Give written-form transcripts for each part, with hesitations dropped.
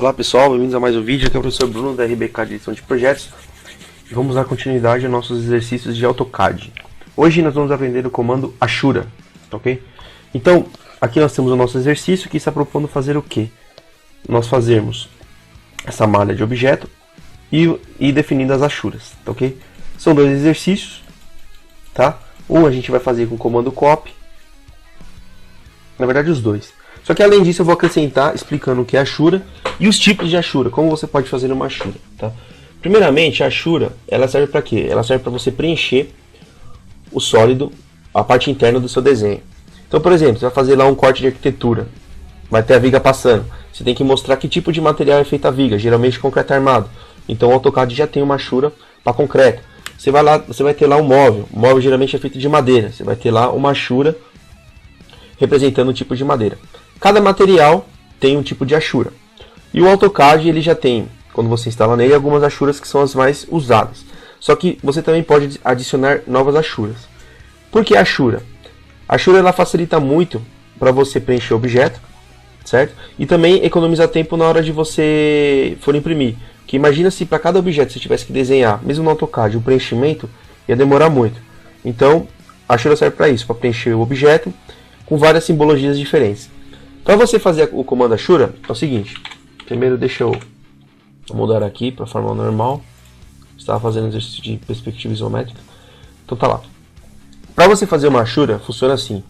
Olá pessoal, bem-vindos a mais um vídeo. Aqui é o professor Bruno da RBK de Edição de Projetos. E vamos dar continuidade aos nossos exercícios de AutoCAD. Hoje nós vamos aprender o comando Ashura, ok? Então, aqui nós temos o nosso exercício que está propondo fazer o quê? Nós fazermos essa malha de objeto e definindo as Ashuras, ok? São dois exercícios, tá? Um a gente vai fazer com o comando copy, na verdade os dois. Só que além disso eu vou acrescentar explicando o que é Ashura e os tipos de Ashura, como você pode fazer uma Ashura, tá? Primeiramente, a Ashura, ela serve para quê? Ela serve para você preencher o sólido, a parte interna do seu desenho. Então, por exemplo, você vai fazer lá um corte de arquitetura, vai ter a viga passando. Você tem que mostrar que tipo de material é feita a viga, geralmente concreto armado. Então o AutoCAD já tem uma Ashura para concreto. Você vai ter lá um móvel. O móvel geralmente é feito de madeira. Você vai ter lá uma Ashura representando um tipo de madeira. Cada material tem um tipo de Ashura. E o AutoCAD ele já tem, quando você instala nele, algumas Ashuras que são as mais usadas. Só que você também pode adicionar novas Ashuras. Por que Ashura? A Ashura ela facilita muito para você preencher o objeto, certo? E também economiza tempo na hora de você for imprimir. Que imagina se para cada objeto você tivesse que desenhar, mesmo no AutoCAD, o preenchimento ia demorar muito. Então, a Ashura serve para isso, para preencher o objeto com várias simbologias diferentes. Para você fazer o comando Ashura, é o seguinte. Primeiro deixa eu mudar aqui para a forma normal. Estava fazendo exercício de perspectiva isométrica. Então tá lá. Para você fazer uma Ashura, funciona assim.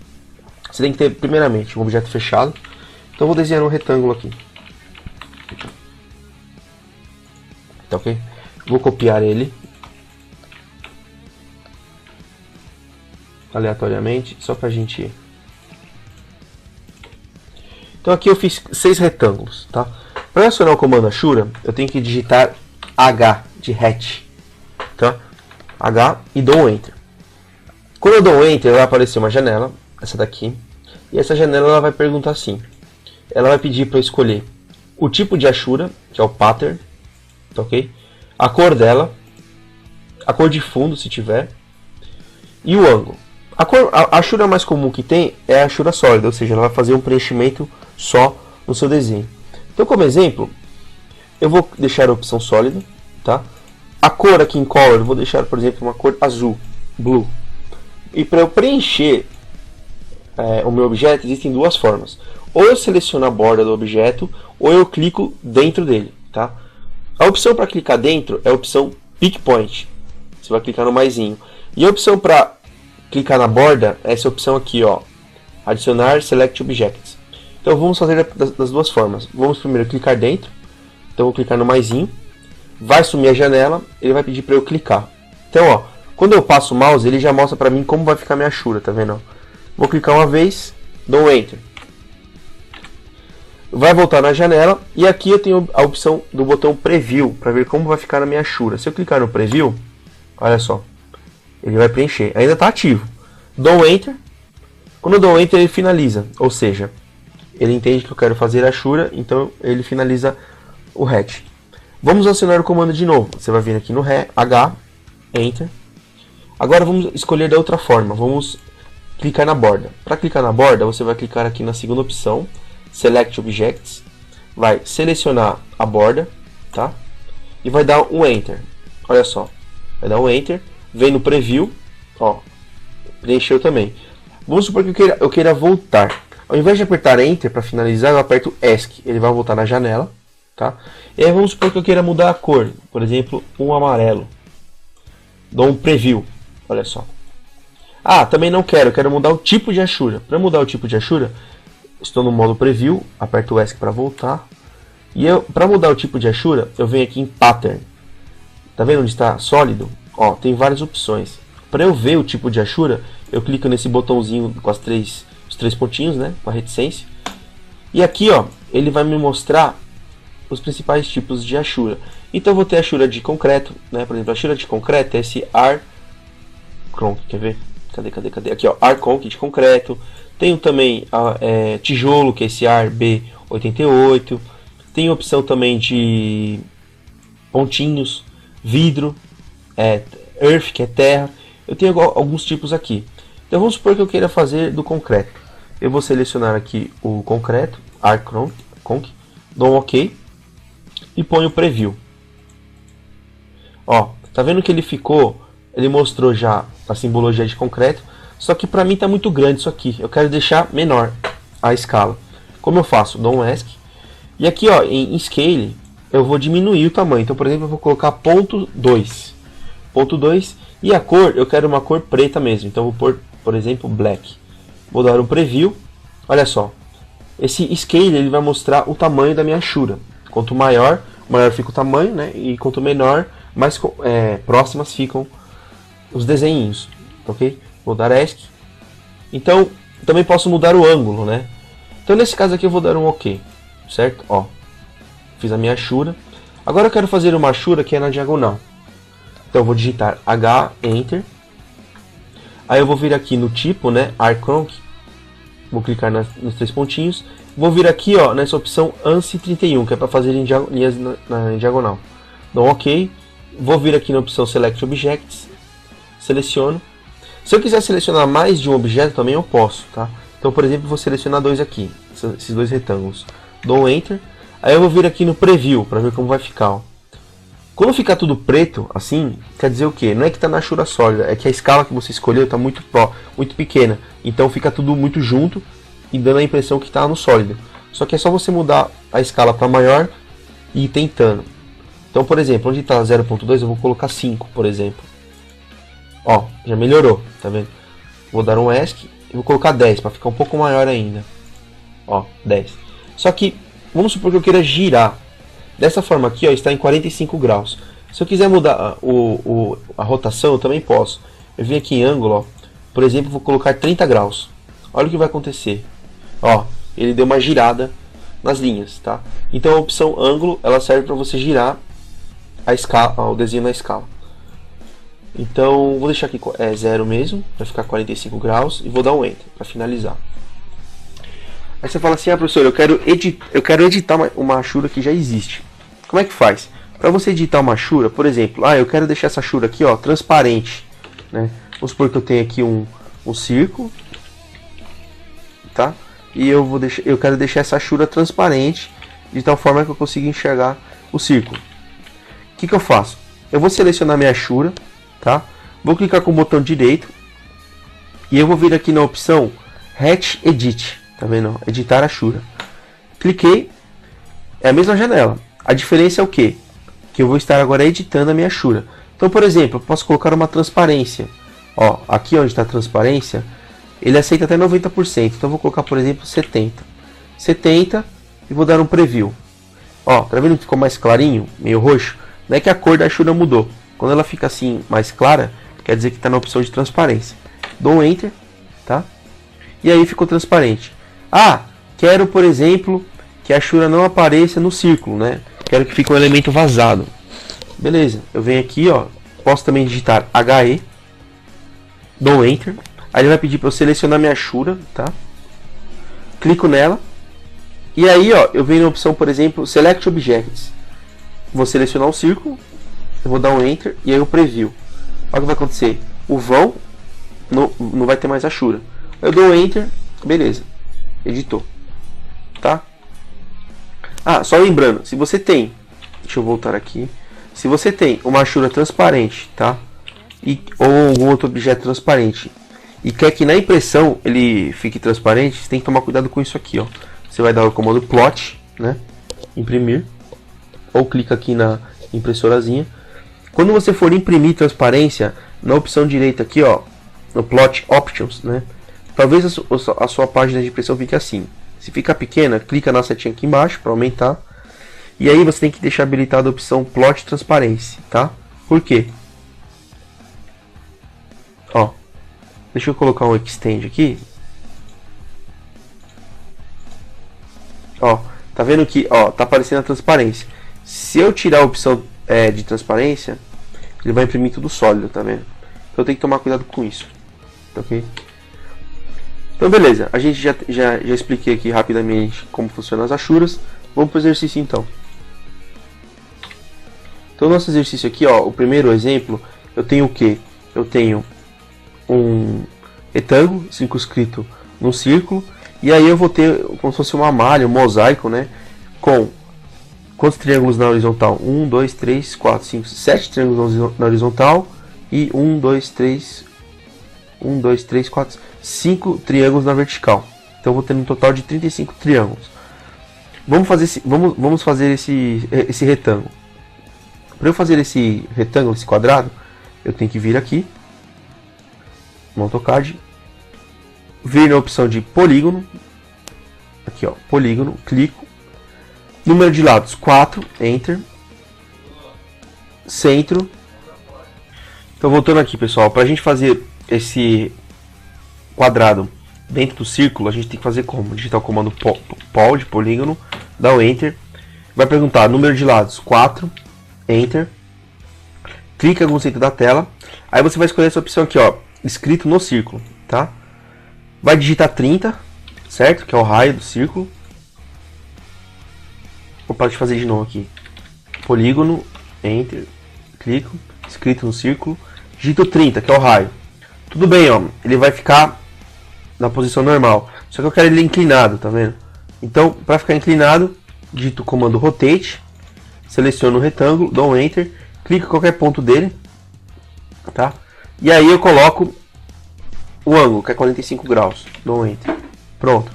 Você tem que ter, primeiramente, um objeto fechado. Então eu vou desenhar um retângulo aqui. Tá ok? Vou copiar ele aleatoriamente, só para a gente... Então aqui eu fiz 6 retângulos, tá? Para acionar o comando Ashura, eu tenho que digitar H de hatch, tá? H e dou um Enter. Quando eu dou um Enter, vai aparecer uma janela, essa daqui, e essa janela ela vai perguntar assim. Ela vai pedir para eu escolher o tipo de Ashura, que é o pattern, tá ok? A cor dela, a cor de fundo se tiver, e o ângulo. A Ashura mais comum que tem é a Ashura sólida, ou seja, ela vai fazer um preenchimento só no seu desenho. Então, como exemplo, eu vou deixar a opção sólida, tá? A cor aqui em color, eu vou deixar, por exemplo, uma cor azul, blue. E para eu preencher o meu objeto, existem duas formas. Ou eu seleciono a borda do objeto, ou eu clico dentro dele, tá? A opção para clicar dentro é a opção Pick Point. Você vai clicar no maisinho. E a opção para clicar na borda é essa opção aqui, ó, adicionar Select Objects. Então vamos fazer das duas formas. Vamos primeiro clicar dentro. Então vou clicar no maisinho. Vai sumir a janela. Ele vai pedir para eu clicar. Então, ó, quando eu passo o mouse, ele já mostra para mim como vai ficar minha Ashura, tá vendo? Vou clicar uma vez, dou Enter. Vai voltar na janela. E aqui eu tenho a opção do botão Preview para ver como vai ficar na minha Ashura. Se eu clicar no Preview, olha só, ele vai preencher. Ainda está ativo. Dou Enter. Quando eu dou Enter, ele finaliza. Ou seja, ele entende que eu quero fazer a Ashura, então ele finaliza o hatch. Vamos acionar o comando de novo. Você vai vir aqui no H, Enter. Agora vamos escolher da outra forma. Vamos clicar na borda. Para clicar na borda, você vai clicar aqui na segunda opção, Select Objects. Vai selecionar a borda, tá? E vai dar um Enter. Olha só. Vai dar um Enter. Vem no Preview. Ó, preencheu também. Vamos supor que eu queira voltar. Ao invés de apertar Enter para finalizar, eu aperto ESC. Ele vai voltar na janela, tá? E aí vamos supor que eu queira mudar a cor. Por exemplo, um amarelo. Dou um Preview. Olha só. Ah, também não quero. Eu quero mudar o tipo de Ashura. Para mudar o tipo de Ashura, estou no modo Preview. Aperto o ESC para voltar. E para mudar o tipo de Ashura, eu venho aqui em Pattern. Tá vendo onde está sólido? Ó, tem várias opções. Para eu ver o tipo de Ashura, eu clico nesse botãozinho com os três pontinhos, né, com a reticência. E aqui, ó, ele vai me mostrar os principais tipos de Ashura. Então eu vou ter a Ashura de concreto, né? Por exemplo, a Ashura de concreto é esse Ar-Conc, quer ver? Cadê? Aqui, ó, Ar-Conc de concreto. Tenho também tijolo, que é esse Ar-B88. Tem opção também de pontinhos, vidro, Earth, que é terra. Eu tenho alguns tipos aqui. Então vamos supor que eu queira fazer do concreto. Eu vou selecionar aqui o concreto, Ar-Conc, dou um OK. e ponho o preview. Ó, tá vendo que ele mostrou já a simbologia de concreto, só que pra mim tá muito grande isso aqui. Eu quero deixar menor a escala. Como eu faço? Dou um ESC. E aqui, ó, em Scale, eu vou diminuir o tamanho. Então, por exemplo, eu vou colocar ponto 2. Ponto 2. E a cor, eu quero uma cor preta mesmo. Então, eu vou pôr, por exemplo, Black. Vou dar um Preview. Olha só. Esse Scale, ele vai mostrar o tamanho da minha Ashura. Quanto maior fica o tamanho, né? E quanto menor, mais próximas ficam os desenhinhos. Ok? Vou dar ESC. Então, também posso mudar o ângulo, né? Então, nesse caso aqui, eu vou dar um OK. Certo? Ó. Fiz a minha Ashura. Agora eu quero fazer uma Ashura que é na diagonal. Então eu vou digitar H, Enter. Aí eu vou vir aqui no tipo, né, Arcronk. Vou clicar nos 3 pontinhos. Vou vir aqui, ó, nessa opção ANSI 31, que é para fazer linhas na diagonal. Dou um OK. Vou vir aqui na opção Select Objects. Seleciono. Se eu quiser selecionar mais de um objeto também eu posso, tá? Então, por exemplo, vou selecionar 2 aqui, esses 2 retângulos. Dou um Enter. Aí eu vou vir aqui no Preview para ver como vai ficar. Ó. Quando ficar tudo preto, assim, quer dizer o quê? Não é que está na Ashura sólida, é que a escala que você escolheu está muito pequena. Então fica tudo muito junto e dando a impressão que está no sólido. Só que é só você mudar a escala para maior e ir tentando. Então, por exemplo, onde está 0.2 eu vou colocar 5, por exemplo. Ó, já melhorou, tá vendo? Vou dar um ESC e vou colocar 10 para ficar um pouco maior ainda. Ó, 10. Só que vamos supor que eu queira girar. Dessa forma aqui, ó, está em 45 graus. Se eu quiser mudar a rotação, eu também posso. Eu vim aqui em ângulo, ó, por exemplo, vou colocar 30 graus. Olha o que vai acontecer. Ó, ele deu uma girada nas linhas, tá? Então a opção ângulo, ela serve para você girar a escala, ó, o desenho na escala. Então vou deixar aqui 0 mesmo, para ficar 45 graus, e vou dar um Enter para finalizar. Aí você fala assim, professor, eu quero editar uma Ashura que já existe. Como é que faz? Para você editar uma Ashura, por exemplo, eu quero deixar essa Ashura aqui, ó, transparente, né? Vamos supor que eu tenho aqui um círculo, tá? E eu quero deixar essa Ashura transparente, de tal forma que eu consiga enxergar o círculo. O que eu faço? Eu vou selecionar minha Ashura, tá? Vou clicar com o botão direito e eu vou vir aqui na opção Hatch Edit. Tá vendo? Editar Ashura. Cliquei. É a mesma janela. A diferença é o quê? Que eu vou estar agora editando a minha Ashura. Então, por exemplo, eu posso colocar uma transparência. Ó, aqui onde está a transparência, ele aceita até 90%. Então, eu vou colocar, por exemplo, 70%. 70% e vou dar um preview. Ó, tá vendo que ficou mais clarinho? Meio roxo? Não é que a cor da Ashura mudou. Quando ela fica assim, mais clara, quer dizer que está na opção de transparência. Dou um Enter, tá? E aí ficou transparente. Quero, por exemplo, que a Ashura não apareça no círculo, né? Quero que fique um elemento vazado. Beleza, eu venho aqui, ó. Posso também digitar HE. Dou Enter. Aí ele vai pedir para eu selecionar minha Ashura, tá? Clico nela. E aí, ó, eu venho na opção, por exemplo, Select Objects. Vou selecionar o círculo. Eu vou dar um Enter e aí eu preview. Olha o que vai acontecer. O vão não vai ter mais Ashura. Eu dou um Enter. Beleza. Editou. Tá? Só lembrando, se você tem, deixa eu voltar aqui, se você tem uma Ashura transparente, tá? Ou algum outro objeto transparente e quer que na impressão ele fique transparente, você tem que tomar cuidado com isso aqui, ó. Você vai dar o comando plot, né? Imprimir, ou clica aqui na impressorazinha. Quando você for imprimir transparência, na opção direita aqui, ó, no plot options, né? Talvez a sua página de impressão fique assim. Se ficar pequena, clica na setinha aqui embaixo para aumentar. E aí você tem que deixar habilitada a opção Plot Transparência, tá? Por quê? Ó, deixa eu colocar um Extend aqui. Ó, tá vendo que, ó, tá aparecendo a transparência. Se eu tirar a opção de transparência, ele vai imprimir tudo sólido, tá vendo? Então tem que tomar cuidado com isso, ok? Então beleza, a gente já expliquei aqui rapidamente como funcionam as Ashuras. Vamos para o exercício então. Então nosso exercício aqui, ó, o primeiro exemplo, eu tenho o que? Eu tenho um retângulo circunscrito num círculo, e aí eu vou ter como se fosse uma malha, um mosaico, né, com quantos triângulos na horizontal? 1, 2, 3, 4, 5, 7 triângulos na horizontal e 1, 2, 3, 4, 5 triângulos na vertical. Então eu vou ter um total de 35 triângulos. Vamos fazer esse retângulo. Para eu fazer esse retângulo, esse quadrado, eu tenho que vir aqui no AutoCAD, vir na opção de polígono, aqui ó, polígono, clico, número de lados 4, Enter, centro. Então voltando aqui, pessoal, para a gente fazer esse quadrado dentro do círculo, a gente tem que fazer como? Digitar o comando pol de polígono, dá o Enter, vai perguntar número de lados 4, Enter, clica no centro da tela, aí você vai escolher essa opção aqui, ó, escrito no círculo, tá? Vai digitar 30, certo? Que é o raio do círculo. Opa, deixa eu fazer de novo aqui. Polígono, Enter, clico, escrito no círculo, digito 30, que é o raio. Tudo bem, ó, ele vai ficar na posição normal, só que eu quero ele inclinado, tá vendo? Então, para ficar inclinado, digito o comando Rotate, seleciono o retângulo, dou um Enter, clico em qualquer ponto dele, tá? E aí eu coloco o ângulo, que é 45 graus, dou um Enter, pronto.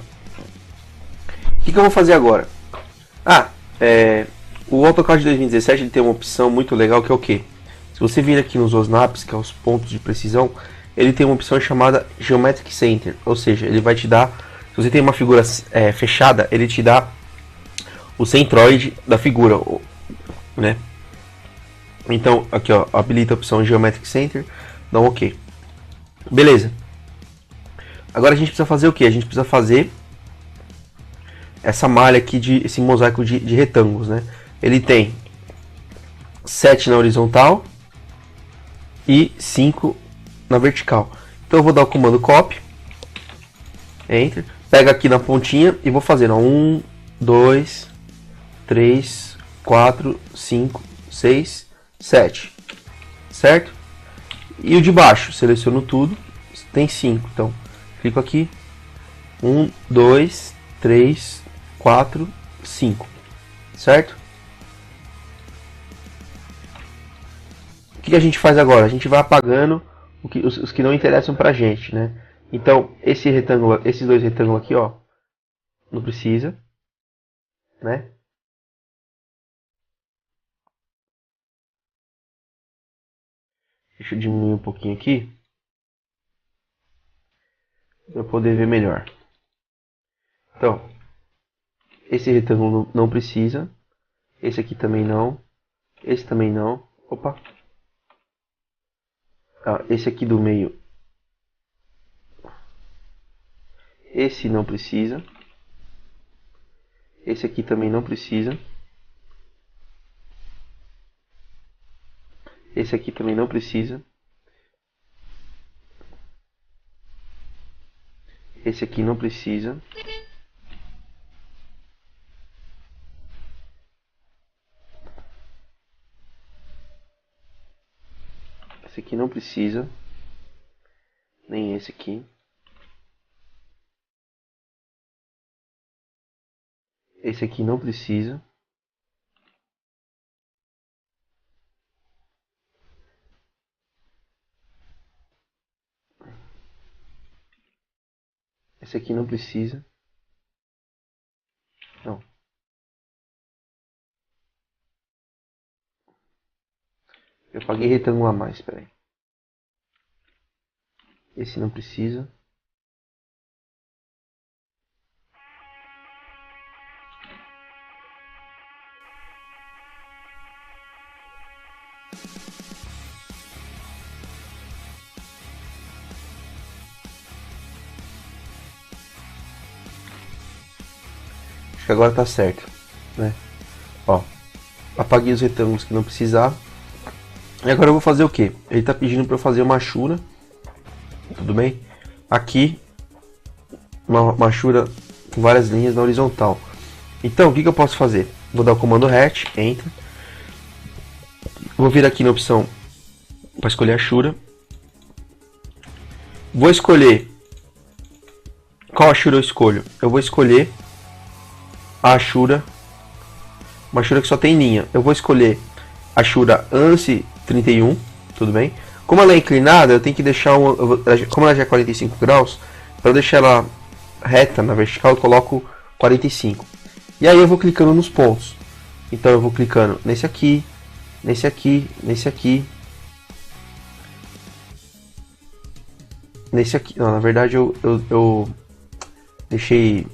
O que eu vou fazer agora? O AutoCAD 2017 ele tem uma opção muito legal que é o que? Se você vir aqui nos OSNAPs, que é os pontos de precisão, ele tem uma opção chamada Geometric Center, ou seja, ele vai te dar, se você tem uma figura fechada, ele te dá o centroide da figura, né? Então, aqui ó, habilita a opção Geometric Center, dá um OK. Beleza. Agora a gente precisa fazer o que? A gente precisa fazer essa malha aqui, esse mosaico de retângulos, né? Ele tem 7 na horizontal e 5 na vertical. Então eu vou dar o comando Copy, Enter, pega aqui na pontinha e vou fazer 1, 2, 3, 4, 5, 6, 7, certo? E o de baixo, seleciono tudo, tem 5, então clico aqui, 1, 2, 3, 4, 5, certo? O que a gente faz agora? A gente vai apagando os que não interessam pra gente, né? Então, esse retângulo, esses dois retângulos aqui, ó, não precisa, né? Deixa eu diminuir um pouquinho aqui para poder ver melhor. Então, esse retângulo não precisa, esse aqui também não, esse também não. Opa! Esse aqui do meio, esse não precisa, esse aqui também não precisa, esse aqui também não precisa, esse aqui não precisa, esse aqui não precisa, nem esse aqui, esse aqui não precisa, esse aqui não precisa, não. Eu paguei retângulo a mais, espera aí. Esse não precisa. Acho que agora tá certo, né? Ó, apaguei os retângulos que não precisava. E agora eu vou fazer o que? Ele está pedindo para eu fazer uma machura, tudo bem? Aqui, uma machura com várias linhas na horizontal. Então, o que eu posso fazer? Vou dar o comando Hatch, Enter. Vou vir aqui na opção para escolher a machura. Vou escolher qual machura eu escolho. Eu vou escolher a machura uma Ashura que só tem linha. Eu vou escolher a Ashura ANSI 31, tudo bem? Como ela é inclinada, eu tenho que deixar como ela já é 45 graus, para deixar ela reta na vertical, eu coloco 45. E aí eu vou clicando nos pontos. Então eu vou clicando nesse aqui, nesse aqui, nesse aqui, nesse aqui. Não, na verdade eu deixei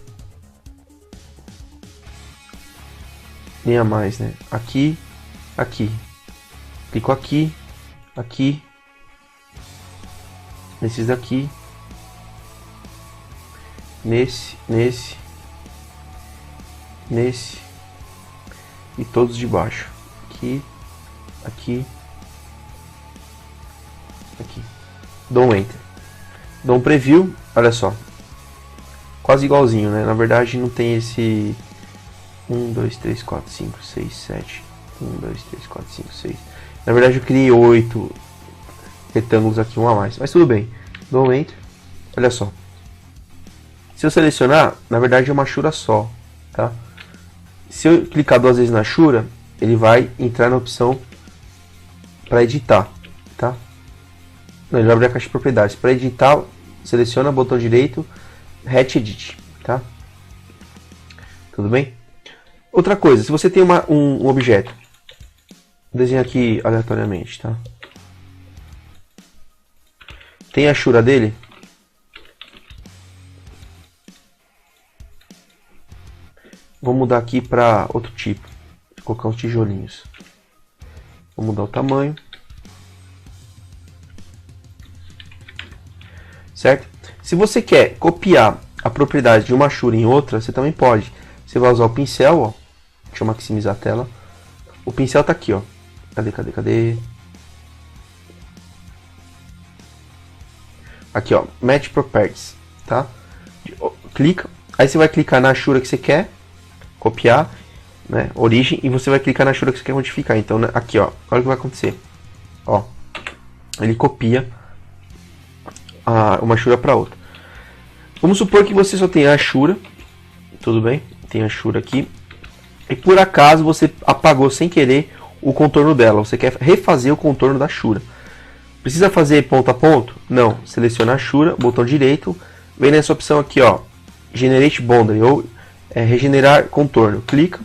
nem a mais, né? Aqui, aqui. Clico aqui, aqui, nesses daqui, nesse, e todos de baixo. Aqui, aqui, aqui. Dou um Enter. Dou um Preview, olha só. Quase igualzinho, né? Na verdade não tem esse 1, 2, 3, 4, 5, 6, 7. 1, 2, 3, 4, 5, 6. Na verdade eu criei 8 retângulos aqui, um a mais. Mas tudo bem. Dou um Enter. Olha só. Se eu selecionar, na verdade é uma Ashura só, tá? Se eu clicar 2 vezes na Ashura, ele vai entrar na opção para editar, tá? Não, ele vai abrir a caixa de propriedades. Para editar, seleciona botão direito, Hatch Edit, tá? Tudo bem? Outra coisa, se você tem um objeto, desenha aqui aleatoriamente, tá? Tem a Ashura dele? Vou mudar aqui para outro tipo. Vou colocar uns tijolinhos. Vou mudar o tamanho. Certo? Se você quer copiar a propriedade de uma Ashura em outra, você também pode. Você vai usar o pincel, ó. Deixa eu maximizar a tela. O pincel tá aqui, ó. Cadê? Aqui, ó. Match Properties, tá? Clica. Aí você vai clicar na Ashura que você quer copiar, né? Origem, e você vai clicar na Ashura que você quer modificar. Então, né, aqui, ó. Olha o que vai acontecer. Ó. Ele copia uma Ashura para outra. Vamos supor que você só tem a Ashura. Tudo bem? Tem a Ashura aqui. E por acaso você apagou sem querer o contorno dela. Você quer refazer o contorno da Ashura. Precisa fazer ponto a ponto? Não. Seleciona a Ashura, botão direito. Vem nessa opção aqui, ó. Generate Boundary, ou regenerar contorno. Clica.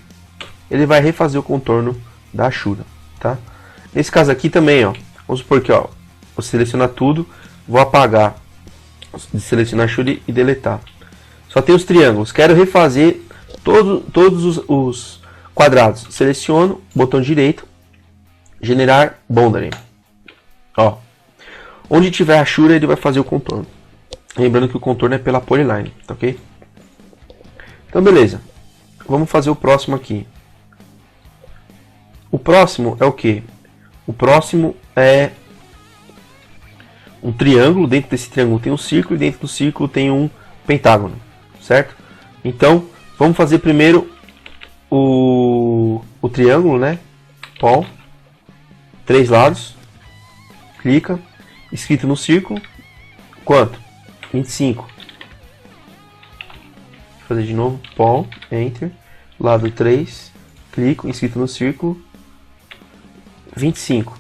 Ele vai refazer o contorno da Ashura, tá? Nesse caso aqui também, ó. Vamos supor que, ó. Vou selecionar tudo. Vou apagar. Selecionar a Ashura e deletar. Só tem os triângulos. Quero refazer todos os quadrados. Seleciono, botão direito, generar boundary. Ó. Onde tiver a Ashura, ele vai fazer o contorno. Lembrando que o contorno é pela polyline, tá ok? Então beleza. Vamos fazer o próximo aqui. O próximo é o que? O próximo é um triângulo. Dentro desse triângulo tem um círculo e dentro do círculo tem um pentágono, certo? Então vamos fazer primeiro o triângulo, né? Paul, 3 lados, clica, escrito no círculo, quanto? 25. Vou fazer de novo, Paul, Enter, lado 3, clico, escrito no círculo, 25.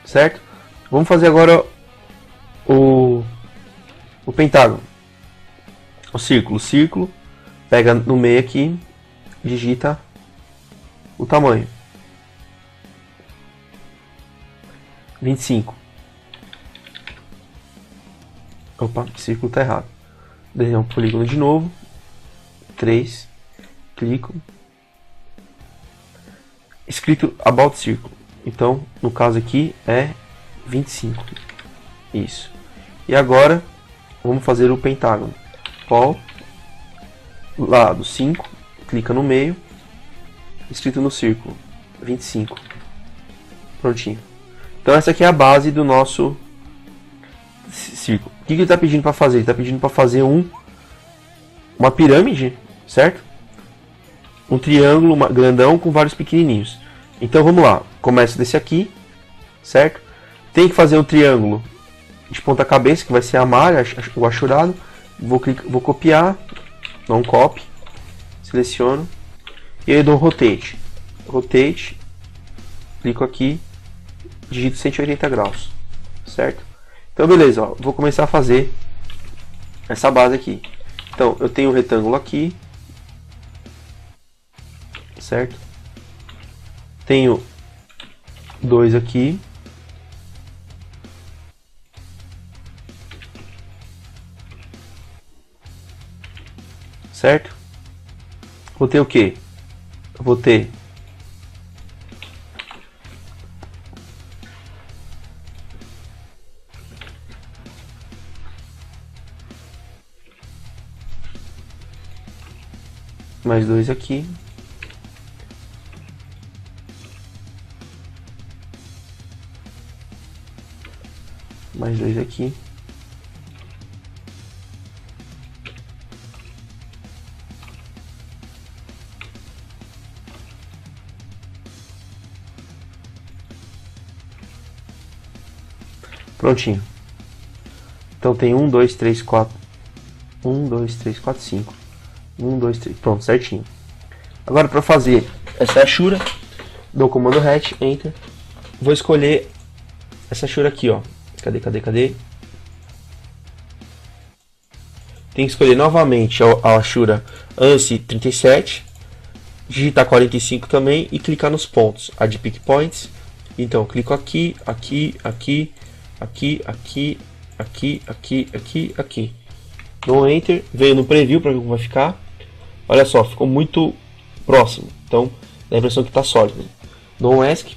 Certo? Vamos fazer agora o pentágono. O círculo, pega no meio aqui, digita o tamanho. 25. Opa, o círculo está errado. Desenhar um polígono de novo. 3. Clico. Escrito About Circle. Então, no caso aqui é 25. Isso. E agora, vamos fazer o pentágono. Paul, lado 5, clica no meio, escrito no círculo, 25. Prontinho. Então essa aqui é a base do nosso círculo. O que ele está pedindo para fazer? Ele está pedindo para fazer uma pirâmide, certo? Um triângulo grandão com vários pequenininhos. Então vamos lá. Começa desse aqui, certo? Tem que fazer um triângulo de ponta cabeça, que vai ser a malha, o achurado. Vou copiar, não copy, seleciono e aí eu dou um rotate. Rotate, clico aqui, digito 180 graus, certo? Então beleza, ó, vou começar a fazer essa base aqui. Então eu tenho um retângulo aqui, certo? Tenho dois aqui, certo? Vou ter o que? Vou ter mais dois aqui, mais dois aqui, prontinho. Então tem 1, 2, 3, 4, 1, 2, 3, 4, 5, 1, 2, 3, pronto, certinho. Agora para fazer essa Ashura, dou o comando RET, Enter, vou escolher essa Ashura aqui, ó. Cadê? Tem que escolher novamente a Ashura ANSI 37, digitar 45 também e clicar nos pontos, Add Pick Points. Então clico aqui, aqui, aqui, aqui, aqui, aqui, aqui, aqui, aqui. Dou um Enter, venho no preview para ver como vai ficar. Olha só, ficou muito próximo, então dá a impressão que está sólido. Dou um ESC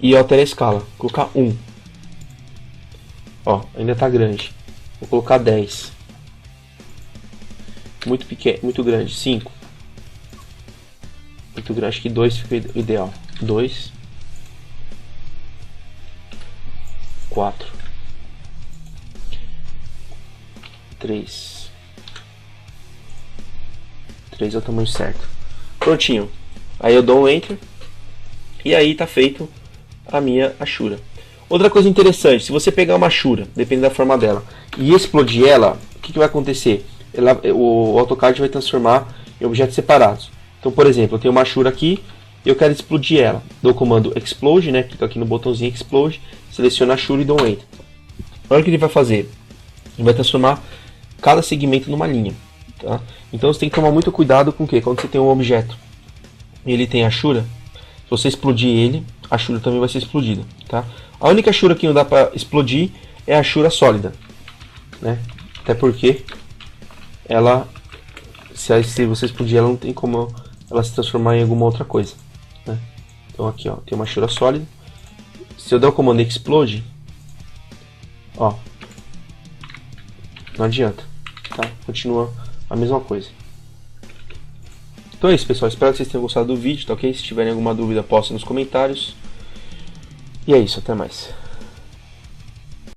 e altero a escala, vou colocar 1. Ó, ainda está grande. Vou colocar 10. Muito pequeno, muito grande. 5. Muito grande, acho que 2 fica ideal. 2. 4. 3. 3 é o tamanho certo. Prontinho. Aí eu dou um Enter. E aí tá feito a minha Ashura. Outra coisa interessante, se você pegar uma Ashura, dependendo da forma dela, e explodir ela, o que vai acontecer? O AutoCAD vai transformar em objetos separados. Então, por exemplo, eu tenho uma Ashura aqui e eu quero explodir ela. Dou o comando Explode, né? Clico aqui no botãozinho Explode, seleciono a Ashura e dou um Enter. Olha o que ele vai fazer. Ele vai transformar cada segmento numa linha. Tá? Então você tem que tomar muito cuidado com o que? Quando você tem um objeto e ele tem Ashura, se você explodir ele, a Ashura também vai ser explodida. Tá? A única Ashura que não dá para explodir é a Ashura sólida, né? Até porque ela, se você explodir ela, não tem como ela se transformar em alguma outra coisa, né? Então aqui, ó, tem uma Ashura sólida. Se eu der o comando Explode, ó, não adianta, tá? Continua a mesma coisa. Então é isso, pessoal. Espero que vocês tenham gostado do vídeo, tá ok? Se tiverem alguma dúvida, postem nos comentários. E é isso, até mais.